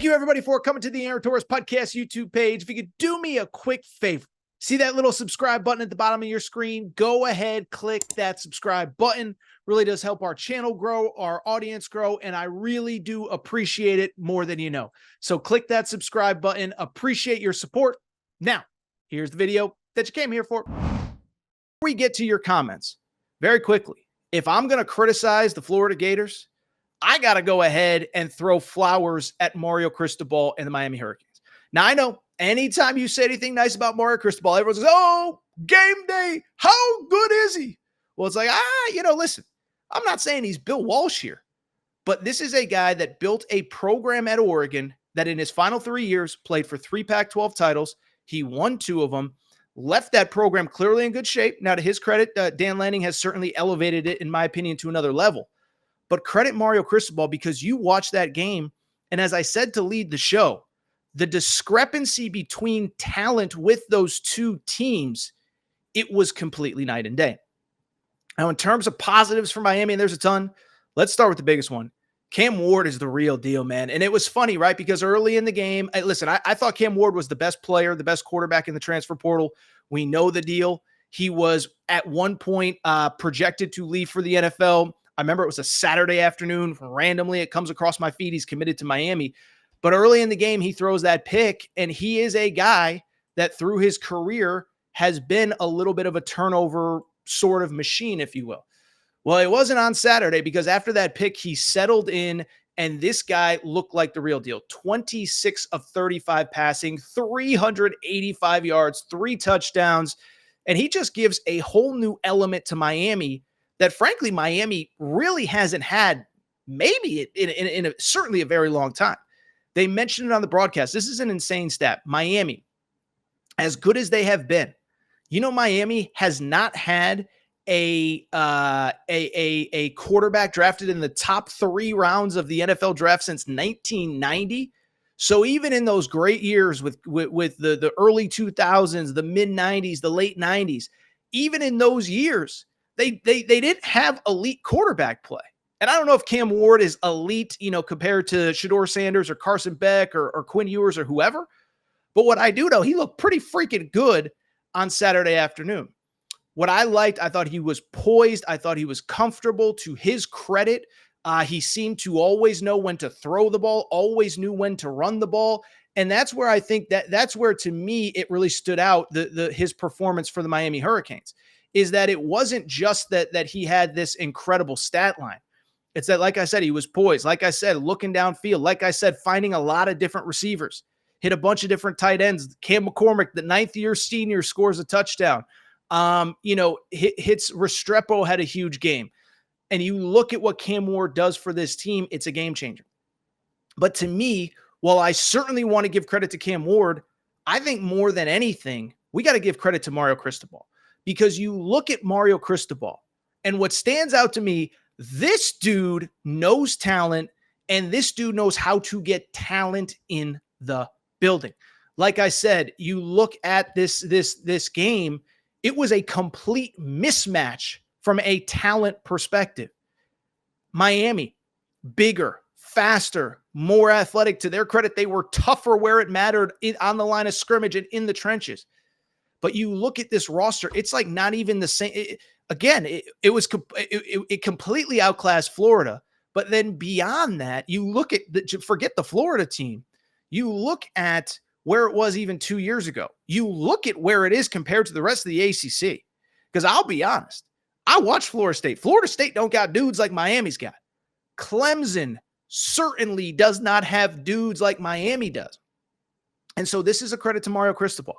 Thank you, everybody, for coming to the Aaron Torres Podcast YouTube page. If you could do me a quick favor, see that little subscribe button at the bottom of your screen? Go ahead, click that subscribe button. Really does help our channel grow, our audience grow, and I really do appreciate it more than you know. So click that subscribe button. Appreciate your support. Now, here's the video that you came here for. Before we get to your comments, very quickly, if I'm going to criticize the Florida Gators, I got to go ahead and throw flowers at Mario Cristobal and the Miami Hurricanes. Now, I know anytime you say anything nice about Mario Cristobal, everyone says, oh, game day, how good is he? Well, it's like, listen, I'm not saying he's Bill Walsh here, but this is a guy that built a program at Oregon that in his final 3 years played for 3 Pac-12 titles. He won 2 of them, left that program clearly in good shape. Now, to his credit, Dan Lanning has certainly elevated it, in my opinion, to another level. But credit Mario Cristobal because you watched that game, and as I said to lead the show, the discrepancy between talent with those two teams, it was completely night and day. Now, in terms of positives for Miami, and there's a ton, let's start with the biggest one. Cam Ward is the real deal, man. And it was funny, right? Because early in the game, I thought Cam Ward was the best player, the best quarterback in the transfer portal. We know the deal. He was at one point projected to leave for the NFL. I remember it was a Saturday afternoon. Randomly, it comes across my feed. He's committed to Miami. But early in the game, he throws that pick, and he is a guy that through his career has been a little bit of a turnover sort of machine, if you will. Well, it wasn't on Saturday because after that pick, he settled in, and this guy looked like the real deal. 26 of 35 passing, 385 yards, 3 touchdowns, and he just gives a whole new element to Miami that, frankly, Miami really hasn't had maybe in certainly a very long time. They mentioned it on the broadcast. This is an insane stat. Miami, as good as they have been, Miami has not had a quarterback drafted in the top 3 rounds of the NFL draft since 1990. So even in those great years with the early 2000s, the mid 90s, the late 90s, even in those years, they didn't have elite quarterback play. And I don't know if Cam Ward is elite, compared to Shedeur Sanders or Carson Beck or Quinn Ewers or whoever. But what I do know, he looked pretty freaking good on Saturday afternoon. What I liked, I thought he was poised. I thought he was comfortable. To his credit, he seemed to always know when to throw the ball, always knew when to run the ball. And that's where I think that's where, to me, it really stood out, his performance for the Miami Hurricanes, is that it wasn't just that he had this incredible stat line. It's that, like I said, he was poised. Like I said, looking downfield. Like I said, finding a lot of different receivers. Hit a bunch of different tight ends. Cam McCormick, the 9th-year senior, scores a touchdown. Hits Restrepo, had a huge game. And you look at what Cam Ward does for this team, it's a game changer. But to me, while I certainly want to give credit to Cam Ward, I think more than anything, we got to give credit to Mario Cristobal. Because you look at Mario Cristobal, and what stands out to me, this dude knows talent, and this dude knows how to get talent in the building. Like I said, you look at this game, it was a complete mismatch from a talent perspective. Miami, bigger, faster, more athletic. To their credit, they were tougher where it mattered on the line of scrimmage and in the trenches. But you look at this roster, it's like not even the same. It completely outclassed Florida. But then beyond that, you look at forget the Florida team. You look at where it was even 2 years ago. You look at where it is compared to the rest of the ACC. Because I'll be honest, I watched Florida State. Florida State don't got dudes like Miami's got. Clemson certainly does not have dudes like Miami does. And so this is a credit to Mario Cristobal.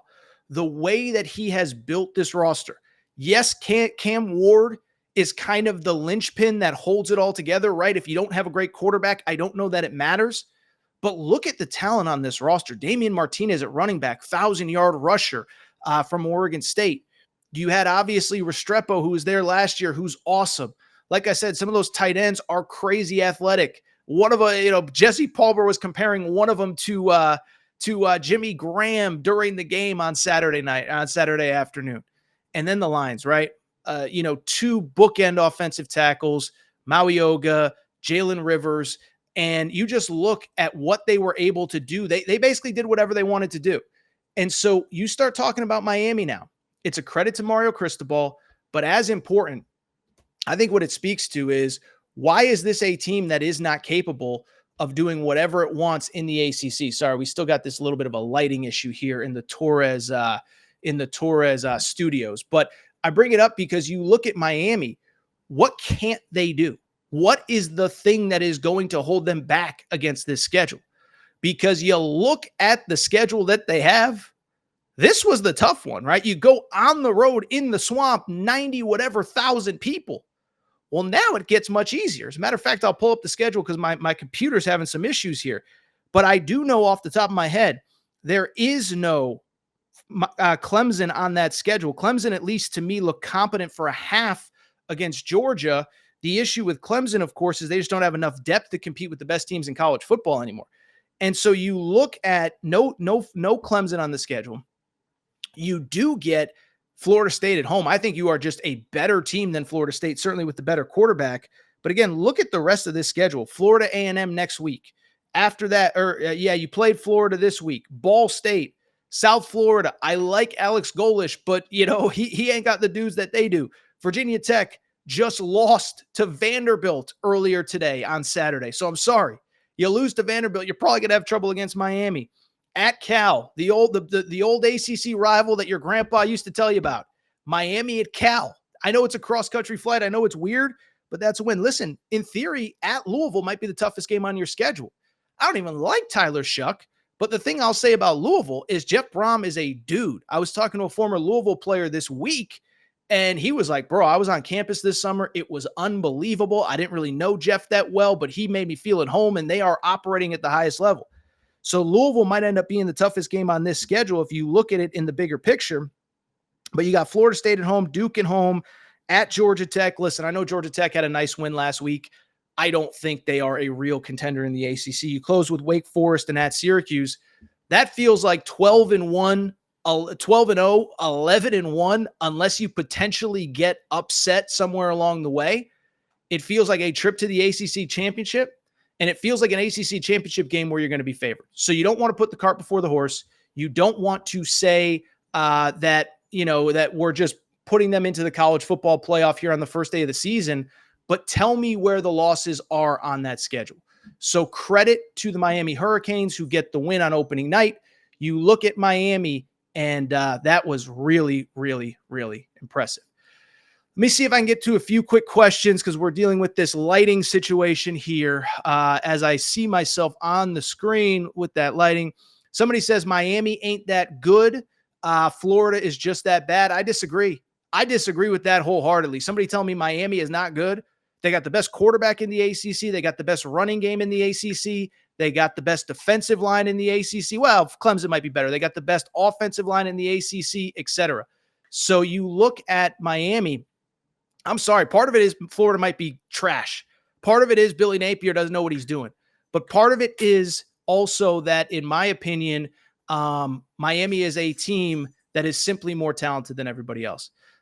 The way that he has built this roster. Yes, Cam Ward is kind of the linchpin that holds it all together, right? If you don't have a great quarterback, I don't know that it matters. But look at the talent on this roster. Damian Martinez at running back, 1,000-yard rusher from Oregon State. You had obviously Restrepo, who was there last year, who's awesome. Like I said, some of those tight ends are crazy athletic. One of them, Jesse Palmer was comparing one of them to Jimmy Graham during the game on Saturday afternoon. And then the lines, right? 2 bookend offensive tackles, Maui Oga, Jalen Rivers. And you just look at what they were able to do. They basically did whatever they wanted to do. And so you start talking about Miami now. It's a credit to Mario Cristobal, but as important, I think what it speaks to is, why is this a team that is not capable of doing whatever it wants in the ACC? Sorry, we still got this little bit of a lighting issue here in the Torres studios. But I bring it up because you look at Miami. What can't they do? What is the thing that is going to hold them back against this schedule? Because you look at the schedule that they have. This was the tough one, right? You go on the road in the swamp, 90 whatever thousand people. Well, now it gets much easier. As a matter of fact, I'll pull up the schedule because my computer's having some issues here. But I do know off the top of my head, there is no Clemson on that schedule. Clemson, at least to me, looked competent for a half against Georgia. The issue with Clemson, of course, is they just don't have enough depth to compete with the best teams in college football anymore. And so you look at no Clemson on the schedule. You do get Florida State at home. I think you are just a better team than Florida State, certainly with the better quarterback. But again, look at the rest of this schedule. Florida A&M next week. After that, you played Florida this week. Ball State, South Florida. I like Alex Golish, but he ain't got the dudes that they do. Virginia Tech just lost to Vanderbilt earlier today on Saturday. So I'm sorry. You lose to Vanderbilt, you're probably going to have trouble against Miami. At Cal, the old ACC rival that your grandpa used to tell you about. Miami at Cal. I know it's a cross-country flight. I know it's weird, but that's a win. Listen, in theory, at Louisville might be the toughest game on your schedule. I don't even like Tyler Shuck, but the thing I'll say about Louisville is Jeff Brom is a dude. I was talking to a former Louisville player this week, and he was like, bro, I was on campus this summer. It was unbelievable. I didn't really know Jeff that well, but he made me feel at home, and they are operating at the highest level. So Louisville might end up being the toughest game on this schedule if you look at it in the bigger picture. But you got Florida State at home, Duke at home, at Georgia Tech. Listen, I know Georgia Tech had a nice win last week. I don't think they are a real contender in the ACC. You close with Wake Forest and at Syracuse. That feels like 12-1, 12-0, 11-1, unless you potentially get upset somewhere along the way. It feels like a trip to the ACC championship. And it feels like an ACC championship game where you're going to be favored. So you don't want to put the cart before the horse. You don't want to say that we're just putting them into the college football playoff here on the first day of the season. But tell me where the losses are on that schedule. So credit to the Miami Hurricanes who get the win on opening night. You look at Miami, and that was really, really, really impressive. Let me see if I can get to a few quick questions because we're dealing with this lighting situation here as I see myself on the screen with that lighting. Somebody says Miami ain't that good. Florida is just that bad. I disagree. I disagree with that wholeheartedly. Somebody tell me Miami is not good. They got the best quarterback in the ACC. They got the best running game in the ACC. They got the best defensive line in the ACC. Well, Clemson might be better. They got the best offensive line in the ACC, etc. So you look at Miami. I'm sorry. Part of it is Florida might be trash. Part of it is Billy Napier doesn't know what he's doing. But part of it is also that, in my opinion, Miami is a team that is simply more talented than everybody else.